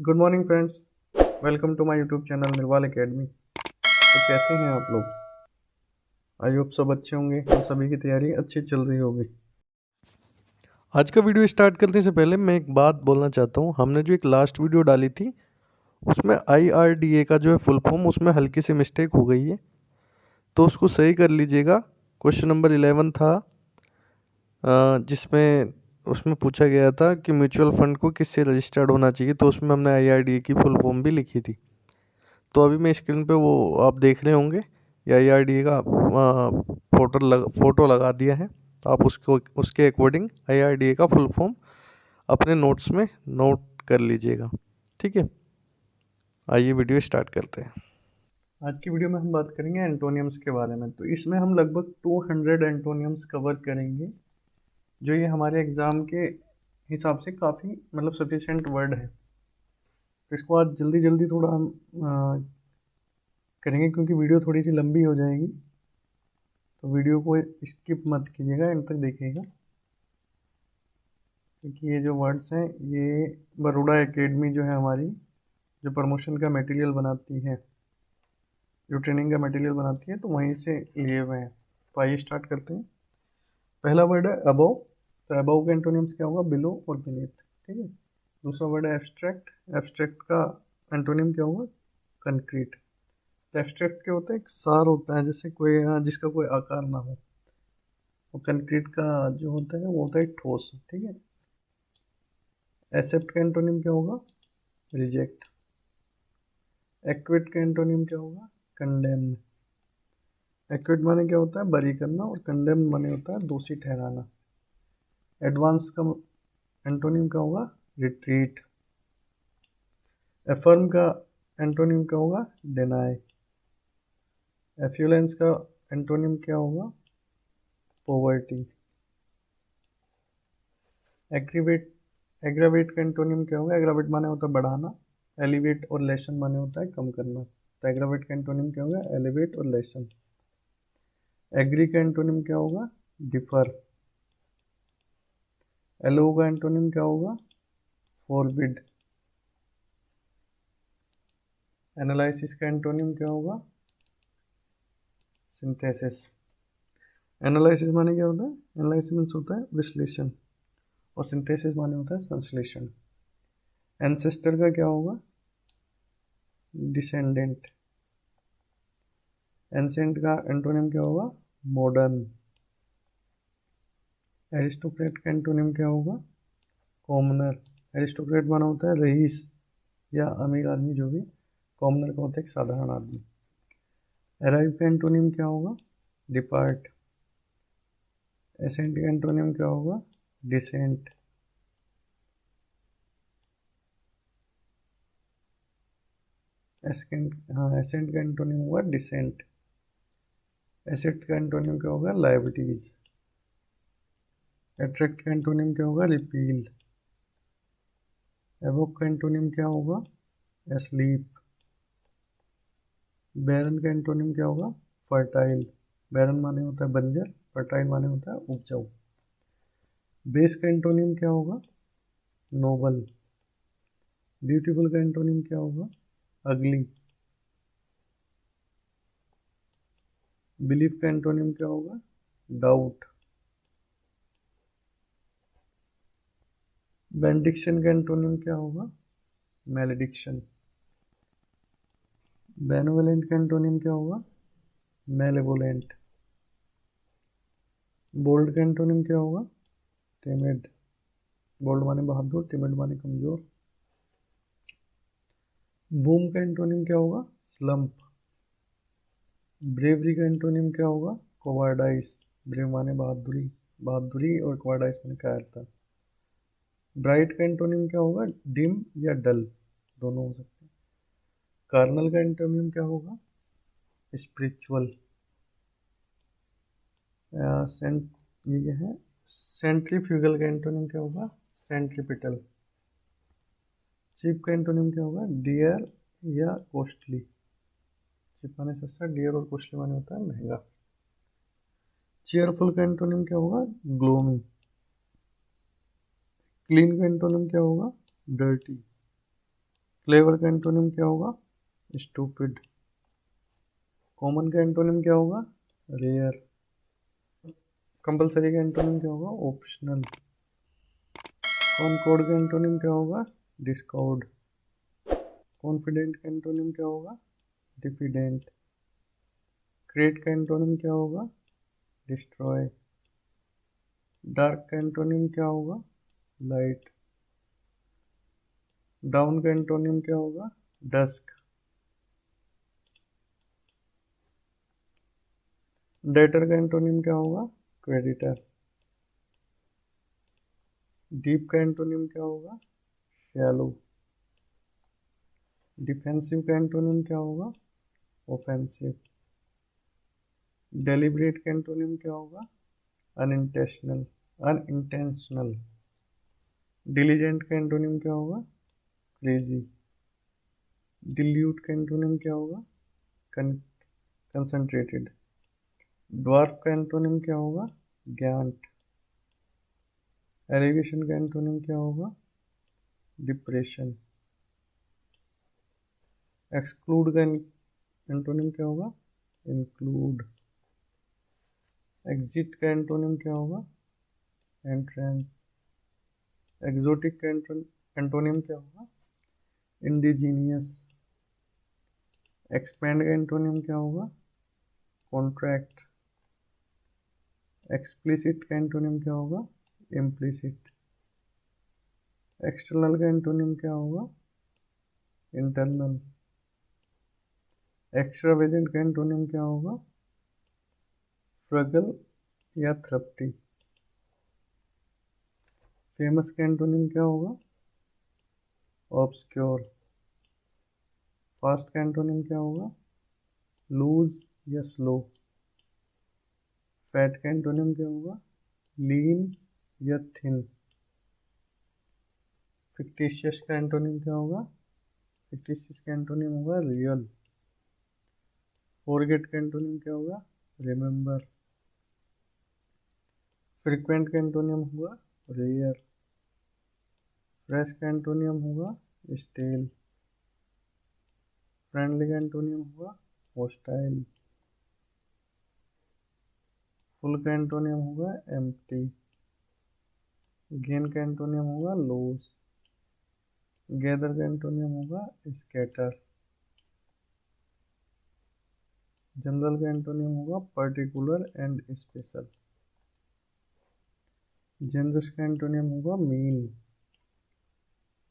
Good morning friends, welcome to my YouTube channel Nirwal academy. तो कैसे हैं आप लोग? आई होप सब अच्छे होंगे और सभी की तैयारी अच्छी चल रही होगी। आज का वीडियो स्टार्ट करने से पहले मैं एक बात बोलना चाहता हूँ। हमने जो एक लास्ट वीडियो डाली थी उसमें IRDA का जो है फुल फॉर्म, उसमें हल्की सी मिस्टेक हो गई है, तो उसको सही कर लीजिएगा। क्वेश्चन नंबर 11 था, जिसमें उसमें पूछा गया था कि म्यूचुअल फंड को किससे रजिस्टर्ड होना चाहिए, तो उसमें हमने IRDA की फुल फॉर्म भी लिखी थी। तो अभी मैं स्क्रीन पे वो आप देख रहे होंगे, IRDA का फोटो लगा दिया है। तो आप उसको उसके अकॉर्डिंग IRDA का फुल फॉर्म अपने नोट्स में नोट कर लीजिएगा। ठीक है, आइए वीडियो स्टार्ट करते हैं। आज की वीडियो में हम बात करेंगे एंटोनियम्स के बारे में। तो इसमें हम लगभग 200 एंटोनियम्स कवर करेंगे, जो ये हमारे एग्ज़ाम के हिसाब से काफ़ी मतलब सफिशेंट वर्ड है। तो इसको आज जल्दी जल्दी थोड़ा हम करेंगे, क्योंकि वीडियो थोड़ी सी लंबी हो जाएगी। तो वीडियो को स्किप मत कीजिएगा, एंड तक देखिएगा, क्योंकि ये जो वर्ड्स हैं ये बड़ौदा एकेडमी जो है हमारी, जो प्रमोशन का मटेरियल बनाती है, जो ट्रेनिंग का मटेरियल बनाती है, तो वहीं से लिए हुए हैं। तो आइए स्टार्ट करते हैं। पहला वर्ड है अबव। तो अबव का एंटोनिम्स क्या होगा? बिलो और बीनीथ। ठीक है। दूसरा वर्ड है एब्स्ट्रैक्ट। एब्स्ट्रैक्ट का एंटोनिम क्या होगा? कंक्रीट। तो एब्स्ट्रैक्ट क्या होता है? एक सार होता है, जैसे कोई जिसका कोई आकार ना हो। और कंक्रीट का जो होता है वो होता है ठोस। ठीक है। एक्सेप्ट का एंटोनिम क्या होगा? रिजेक्ट। एक्विट का एंटोनिम क्या होगा? कंडेम्न। एक्विट माने क्या होता है? बरी करना, और कंडेम्न माने होता है दोषी ठहराना। एडवांस का एंटोनिम क्या होगा? रिट्रीट। एफर्म का एंटोनिम क्या होगा? डिनाई। एफ्यूलेंस का एंटोनिम क्या होगा? पॉवर्टी। एग्रीवेट एग्रावेट का एंटोनिम क्या होगा? एग्रावेट माने होता है बढ़ाना। एलिवेट और लेसन माने होता है कम करना। तो एग्रावेट का एंटोनिम क्या होगा? एलिवेट और लेसन। एग्री का एंटोनिम क्या होगा? डिफर। एलो का एंटोनिम क्या होगा? फॉरबिड। एनालिसिस का एंटोनिम क्या होगा? सिंथेसिस। एनालिसिस माने क्या होता है? एनालिसिस मीन्स होता है विश्लेषण, और सिंथेसिस माने होता है संश्लेषण। एंसेस्टर का क्या होगा? डिसेंडेंट। एंसेंट का एंटोनिम क्या होगा? मॉडर्न। एरिस्टोक्रेट का एंटोनिम क्या होगा? कॉमनर। एरिस्टोक्रेट माना होता है रईस या अमीर आदमी, जो भी। कॉमनर का होता है एक साधारण आदमी। अराइव का एंटोनिम क्या होगा? डिपार्ट। एसेंट का एंटोनिम क्या होगा? डिसेंट। एसेंट का एंटोनिम होगा डिसेंट। एसेट का एंटोनिम क्या होगा? लायबिलिटीज। एट्रैक्ट का एंटोनिम क्या होगा? रिपील। एवोक का एंटोनिम क्या होगा? एस्लीप। बैरन का एंटोनिम क्या होगा? फर्टाइल। बैरन माने होता है बंजर, फर्टाइल माने होता है उपजाऊ। बेस का एंटोनिम क्या होगा? नोबल। ब्यूटीफुल का एंटोनिम क्या होगा? अगली। बिलीफ का एंटोनिम क्या होगा? डाउट। बेनडिक्शन का एंटोनिम क्या होगा? मैलेडिक्शन। बेनोवलेंट का एंटोनिम क्या होगा? मेलेवोलेंट। बोल्ड का एंटोनिम क्या होगा? टिमिड। बोल्ड माने बहादुर, टिमिड माने कमजोर। बूम का एंटोनिम क्या होगा? स्लम्प। ब्रेवरी का एंटोनिम क्या होगा? कोवार्डाइस। ब्रेव माने बहादुरी, बहादुरी, और कोवार्डाइस माने कायरता। ब्राइट का एंटोनिम क्या होगा? डिम या डल, दोनों हो सकते हैं। कार्नल का एंटोनिम क्या होगा? स्पिरिचुअल। सेंट ये है। सेंट्रीफ्यूगल का एंटोनिम क्या होगा? सेंट्रीपिटल। चीप का एंटोनिम क्या होगा? डियर या कॉस्टली। चीप माने सस्ता, डियर और कॉस्टली माने होता है महंगा। चेयरफुल का एंटोनिम क्या होगा? ग्लोमी। क्लीन का एंटोनिम क्या होगा? डर्टी। क्लेवर का एंटोनिम क्या होगा? स्टूपिड। कॉमन का एंटोनिम क्या होगा? रेयर। कंपलसरी का एंटोनिम क्या होगा? ऑप्शनल। कॉनकॉर्ड का एंटोनिम क्या होगा? डिस्कॉर्ड। कॉन्फिडेंट का एंटोनिम क्या होगा? डिफिडेंट। क्रिएट का एंटोनिम क्या होगा? डिस्ट्रॉय। डार्क का एंटोनिम क्या होगा? लाइट। डाउन का एंटोनिम क्या होगा? डस्क। डेटर का एंटोनिम क्या होगा? क्रेडिटर। डीप का एंटोनिम क्या होगा? शैलो। डिफेंसिव का एंटोनिम क्या होगा? ऑफेंसिव। डेलिब्रेट का एंटोनिम क्या होगा? अनइंटेंशनल। अनइंटेंशनल। डिलीजेंट का एंटोनिम क्या होगा? क्रेजी। डिल्यूट का एंटोनिम क्या होगा? कंसंट्रेटेड। ड्वार्फ का एंटोनिम क्या होगा? ग्यांट। एलिवेशन का एंटोनिम क्या होगा? डिप्रेशन। एक्सक्लूड का एंटोनिम क्या होगा? इंक्लूड। एग्जिट का एंटोनिम क्या होगा? एंट्रेंस। एक्सोटिक का एंटोनिम क्या होगा? इंडिजीनियस। एक्सपैंड का एंटोनिम क्या होगा? कॉन्ट्रैक्ट। एक्सप्लिसिट का एंटोनिम क्या होगा? इम्प्लिसिट। एक्सटर्नल का एंटोनिम क्या होगा? इंटरनल। एक्स्ट्रावेजेंट का एंटोनिम क्या होगा? फ्रगल या थ्रफ्टी। फेमस का एंटोनिम क्या होगा? ऑब्सक्योर। फास्ट का एंटोनिम क्या होगा? लूज या स्लो। फैट का एंटोनिम क्या होगा? लीन या थिन। फिक्टिशियस का एंटोनिम क्या होगा? फिक्टिशियस का एंटोनिम होगा रियल। फॉरगेट का एंटोनिम क्या होगा? रिमेंबर। फ्रीक्वेंट का एंटोनियम होगा? रेयर। फ्रेश का एंटोनियम होगा? स्टेल। फ्रेंडली का एंटोनियम होगा? हॉस्टाइल। फुल का एंटोनियम होगा? एम्प्टी। गेन का एंटोनियम होगा? लॉस। गैदर का एंटोनियम होगा? स्कैटर। जनरल का एंटोनियम होगा? Particular and special. जेनरस का एंटोनियम होगा? मीन।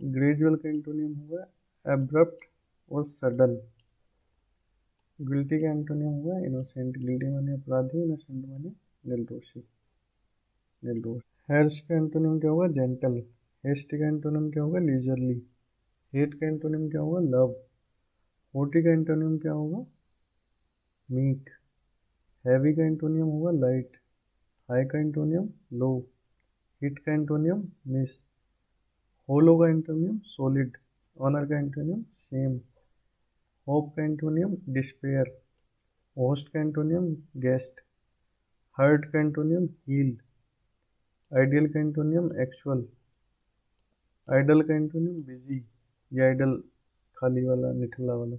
ग्रेजुअल का एंटोनियम होगा? एब्रप्ट और सडन। गिल्टी का एंटोनियम होगा? इनोसेंट। गिल्टी माने अपराधी, इनोसेंट माने निर्दोषी, निर्दोष। हैर्श का एंटोनिम क्या होगा? जेंटल। हेस्ट का एंटोनिम क्या होगा? लीजरली। हेट का एंटोनिम क्या होगा? लव। हॉटी का एंटोनिम क्या होगा? मीक। हैवी का एंटोनियम होगा? लाइट। हाई का एंटोनियम? लो। हिट का एंटोनियम? मिस। होलो का एंटोनियम? सॉलिड। ऑनर का एंटोनियम? शेम। होप का एंटोनियम? डिस्पेयर। होस्ट का एंटोनियम? गेस्ट। हर्ट का एंटोनियम? हील। आइडियल का एंटोनियम? एक्चुअल। आइडल का एंटोनियम? बिजी। ये आइडल खाली वाला, निठल्ला वाला।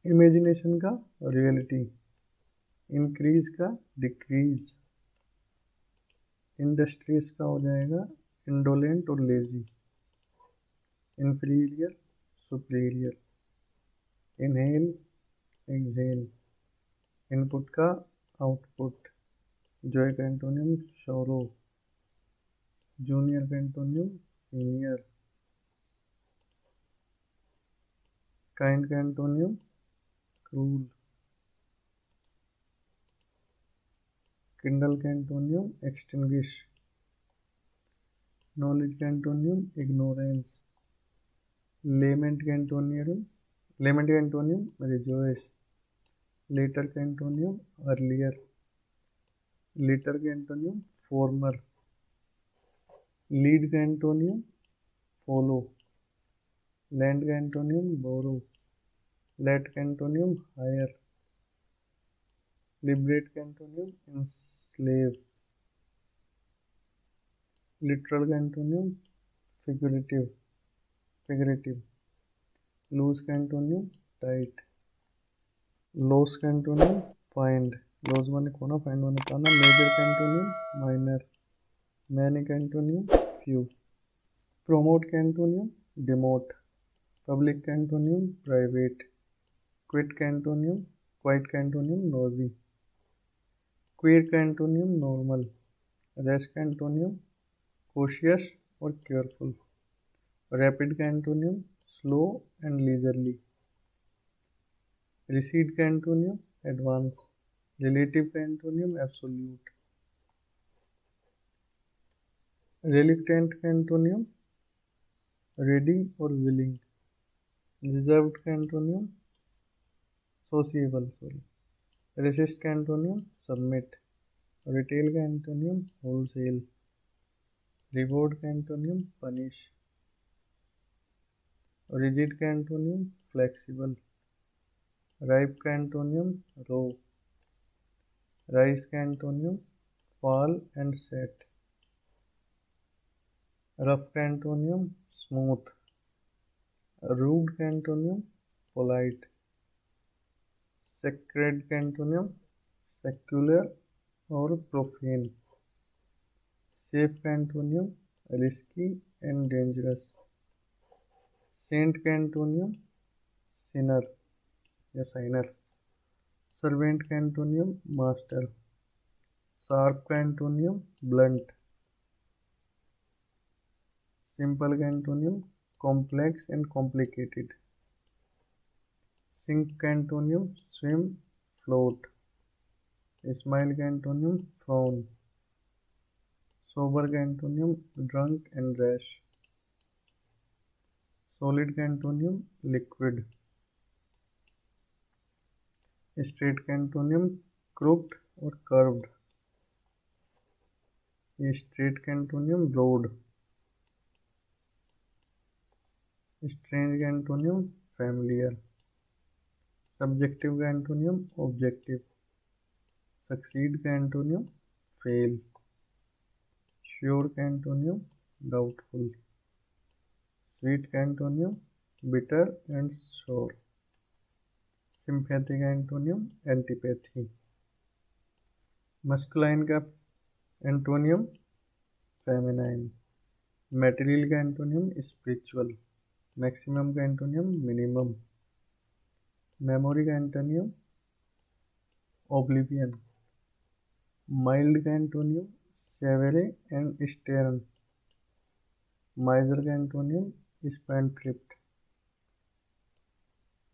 इमेजिनेशन का? रियलिटी। इंक्रीज का? डिक्रीज। इंडस्ट्रीज का हो जाएगा? इंडोलेंट और lazy. Inferior, superior. Inhale, exhale. Input का? आउटपुट। जॉय का एंटोनियम? शोरो। जूनियर का एंटोनियम? सीनियर। काइंड का एंटोनियम? क्रूल। किंडल का एंटोनियम? एक्सटिंग्विश। नॉलेज का एंटोनियम? इग्नोरेंस। लेमेंट का एंटोनियम? लेमेंट का एंटोनियम? रिजॉइस। लेटर का एंटोनियम? अर्लियर। लेटर का एंटोनियम? फॉर्मर। लीड का एंटोनियम? फॉलो। लैंड का एंटोनियम? बोरो। लेट का एंटोनियम? हायर। लिबरेट का एंटोनियम? इंस्लेव। लिटरल का एंटोनियम? फिगरेटिव। फिगरेटिव। लूज का एंटोनियम टाइट। लॉस का एंटोनियम फाइंड। लॉस माने खोना, फाइंड माने पाना। मेजर का एंटोनियम माइनर। मैनी का एंटोनियम फ्यू। प्रोमोट का एंटोनियम डिमोट। पब्लिक का एंटोनियम प्राइवेट। क्विट का एंटोनियम क्वाइट का एंटोनियम नोजी। क्विर का एंटोनियम नॉर्मल। रेस का एंटोनियम कॉशियस और केयरफुल। रैपिड का antonym slow and leisurely. Recede का एंटोनियम एडवांस। रिलेटिव का एंटोनियम एब्सोल्यूट। रिलेक्टेंट का एंटोनियम रेडी और विलिंग। रिजर्व्ड का एंटोनियम सोशिएबल रेसिस्ट का एंटोनियम सबमिट। रिटेल का एंटोनियम होलसेल। रिवॉर्ड का एंटोनियम पनिश। रिजिड का एंटोनियम फ्लेक्सिबल। राइप का एंटोनियम रो। राइस का antonym fall and set. Rough का एंटोनियम स्मूथ। रूड का एंटोनियम पोलाइट। सेक्रेड का एंटोनियम सेक्युलर और प्रोफेन। सेफ का antonym risky and dangerous. Saint का एंटोनियम सिनर या साइनर। सर्वेंट का एंटोनियम मास्टर। शार्प का एंटोनियम ब्लंट। सिंपल का antonym complex and complicated. Sink का एंटोनियम स्विम फ्लोट। स्माइल का एंटोनियम फ्रॉन। सोबर का antonym drunk and rash. Solid का antonym liquid. Straight का एंटोनियम क्रूक्ड और कर्व्ड। स्ट्रेट का एंटोनियम ब्रॉड। स्ट्रेंज का एंटोनियम फैमिलियर। सब्जेक्टिव का एंटोनियम ऑब्जेक्टिव। सक्सीड का एंटोनियम फेल। श्योर का एंटोनियम डाउटफुल। स्वीट का एंटोनियम बिटर एंड सोर। सिंपैथी का एंटोनियम एंटीपैथी। मस्कुलाइन का एंटोनियम फेमिनाइन। मटेरियल का एंटोनियम स्पिरिचुअल। मैक्सिमम का एंटोनियम मिनिमम। मेमोरी का एंटोनियम ओब्लिवियन। माइल्ड का एंटोनियम सेवेरे एंड स्टेरन। माइजर का एंटोनियम स्पेंडथ्रिफ्ट।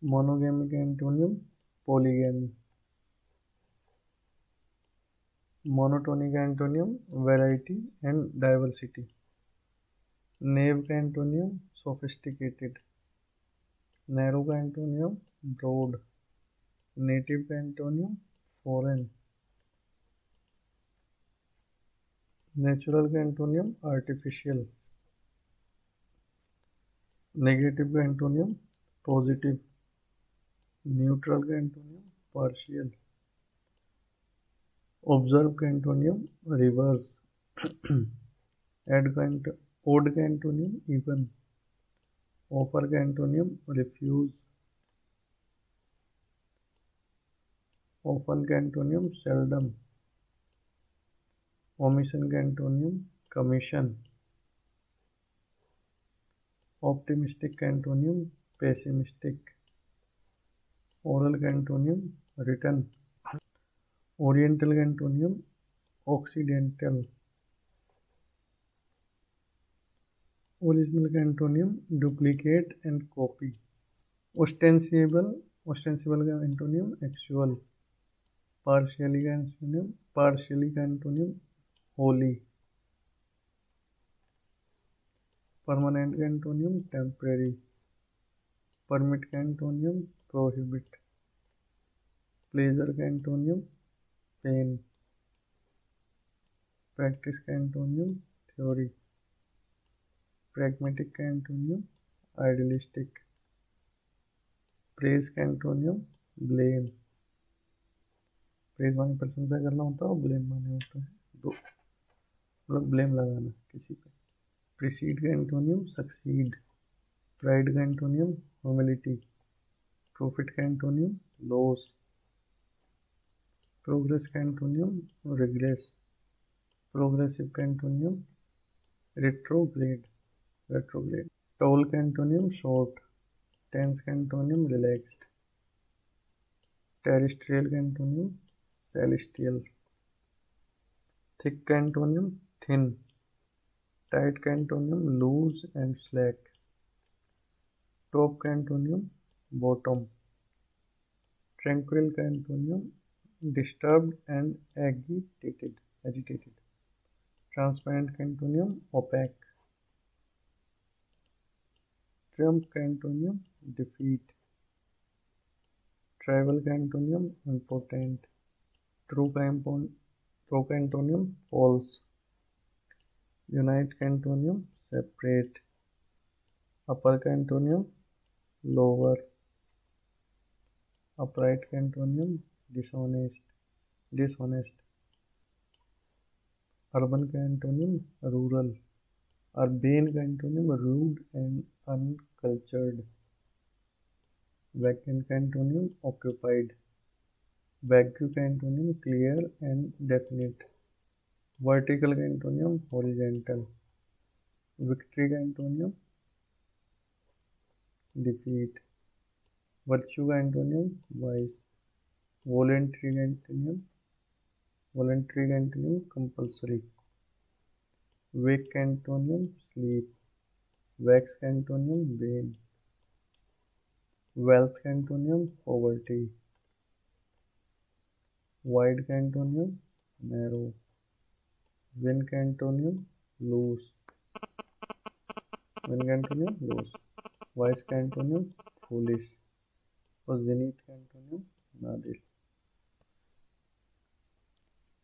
मोनोगेमी का एंटोनियम पॉलीगेमी। मोनोटोनी का एंटोनियम वैरायटी एंड डाइवर्सिटी। नेव का एंटोनियम सोफिस्टिकेटेड। नैरो का एंटोनियम ब्रॉड। नेटिव का एंटोनियम फॉरेन। नेचुरल का एंटोनियम आर्टिफिशियल। नेगेटिव का एंटोनियम पॉजिटिव। न्यूट्रल का एंटोनियम पार्शियल। ऑब्जर्व का एंटोनियम रिवर्स। ओड का एंटोनियम इवन। ऑफर का एंटोनियम रिफ्यूज। ओपन का एंटोनियम सेल्डम। ओमिशन का एंटोनियम कमीशन। ऑप्टिमिस्टिक का एंटोनियम पेसिमिस्टिक। ओरल का एंटोनियम रिटन। ओरिएंटल का एंटोनियम ऑक्सीडेंटल। ओरिजिनल का एंटोनियम डुप्लीकेट एंड कॉपी। ओस्टेंसिबल का एंटोनियम एक्चुअल। पार्शियली का एंटोनियम होली। परमानेंट का एंटोनियम टेम्परेरी। परमिट का एंटोनियम प्रोहिबिट। प्लेजर का एंटोनियम पेन। प्रैक्टिस का एंटोनियम थ्योरी। प्रैग्मेटिक का एंटोनियम आइडियलिस्टिक। प्रेज का एंटोनियम ब्लेम। प्रेज माने प्रशंसा करना होता है और ब्लेम माने होता है दो मतलब ब्लेम लगाना किसी पे। प्रीसीड का एंटोनियम सक्सीड। प्राइड का एंटोनियम ह्यूमिलिटी, प्रॉफिट का एंटोनियम लॉस, प्रोग्रेस का एंटोनियम रिग्रेस, प्रोग्रेसिव का एंटोनियम रेट्रोग्रेड, टॉल का एंटोनियम शॉर्ट, टेंस का एंटोनियम रिलैक्स्ड, टेरेस्ट्रियल का एंटोनियम सेलेस्टियल, थिक का एंटोनियम थिन, टाइट का antonym loose and slack, top का एंटोनियम बॉटम, ट्रैंक्विल का antonym disturbed and agitated, transparent का antonym opaque, triumph का antonym defeat, trivial का antonym important, true का antonym false, unite का antonym separate, upper का antonym lower, upright का antonym dishonest, urban का एंटोनियम रूरल, अर्बेन का antonym rude and uncultured, vacant का एंटोनियम ऑक्यूपाइड, वैक्यू का antonym clear and definite, vertical का antonym horizontal, victory का antonym defeat, virtue का antonym vice, voluntary का antonym compulsory, wake का antonym sleep, wax का antonym wane, wealth का antonym poverty, wide का एंटोनियम नैरो, विन का एंटोनियम लूज, वाइस का एंटोनियम फूलिश और जेनिथ का एंटोनियम नादिल।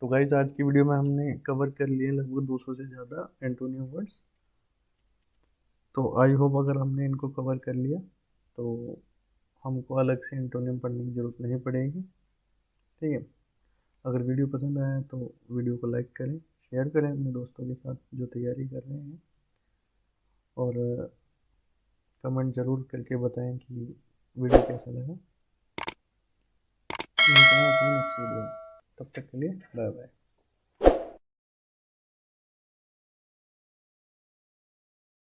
तो गाइस आज की वीडियो में हमने कवर कर लिए लगभग 200 से ज़्यादा एंटोनियम वर्ड्स। तो आई होप अगर हमने इनको कवर कर लिया तो हमको अलग से एंटोनियम पढ़ने की ज़रूरत नहीं पड़ेगी। ठीक है, अगर वीडियो पसंद आया तो वीडियो को लाइक करें, शेयर करें अपने दोस्तों के साथ जो तैयारी कर रहे हैं, और कमेंट ज़रूर करके बताएं कि वीडियो कैसा लगा। मिलते हैं अपनी नेक्स्ट वीडियो में, तब तक के लिए बाय बाय।